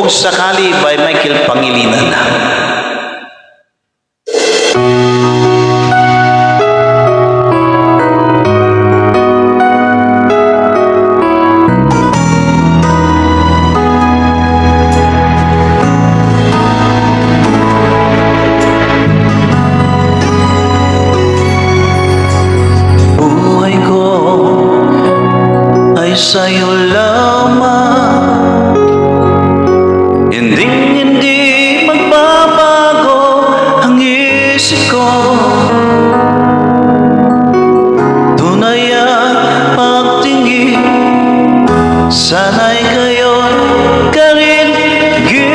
o Sakali by Michael Pangilinan. Buhay ko ay sa'yo lamang, hindi magbabago ang isip ko. Tunay ang pagtingin, sana'y kayo'y karin-giliw.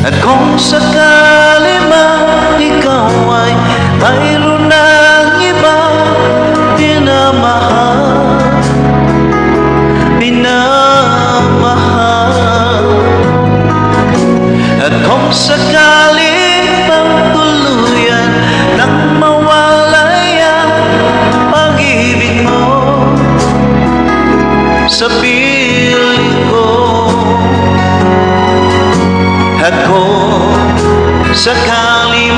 At kung sakali man ikaw ay mayroon ng ibang minamahal, at kung sakali bang tuluyan nang mawalay ang pag-ibig mo sa piling ko, at kung sakali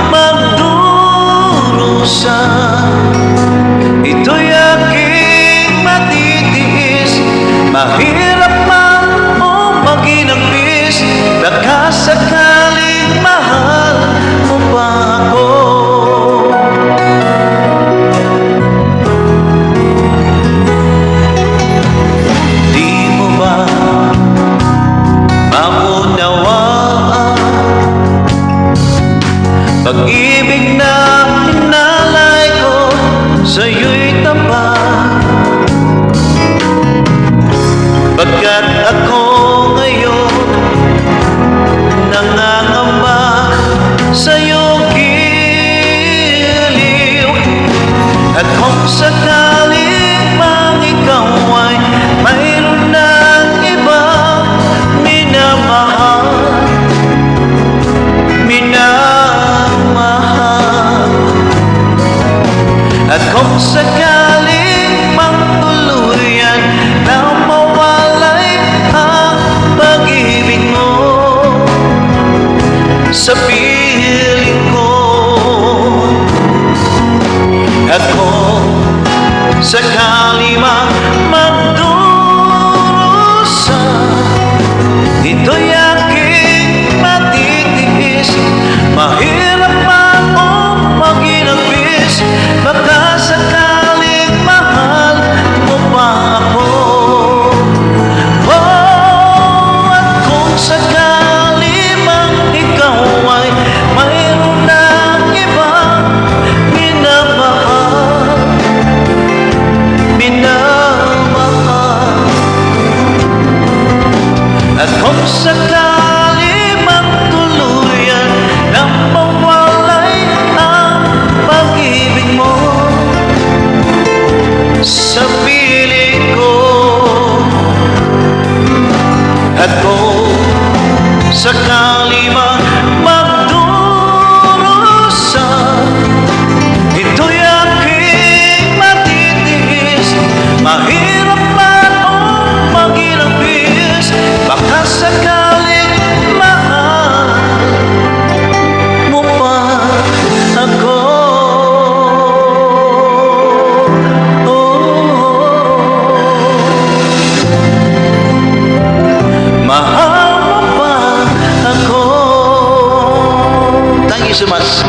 magdurusa, ito'y aking matitiis. Mahirap man o maginapis, baka sakaling mahal mo pa ako. Di mo ba maunawaan pag-ibig na inalay ko sa'yo'y tapat? Pagkat ako ngayon nangangamba sa'yo giliw, at kung sakaling mang ikaw ay mayroon ng ibang minamahal, at kung sakaling magtuluyan na mawalay ang pag-ibig mo sa piling ko, at kung sakali magdurusa, ito'y aking matitiis. Mahirap man o maginapis, baka sakaling mahal mo pa ako. Oh, at kung sakali mang ikaw ay mayroon ng ibang minamahal, at kung sakali magtuluyan nang mawalay ang pag-ibig mo sa piling ko, at kung sakali magdurusa, ito'y aking matitiis. Mahirap man o maginapis, baka sakaling mahal mo pa ako. Mahal mo pa ako. Thank you so much.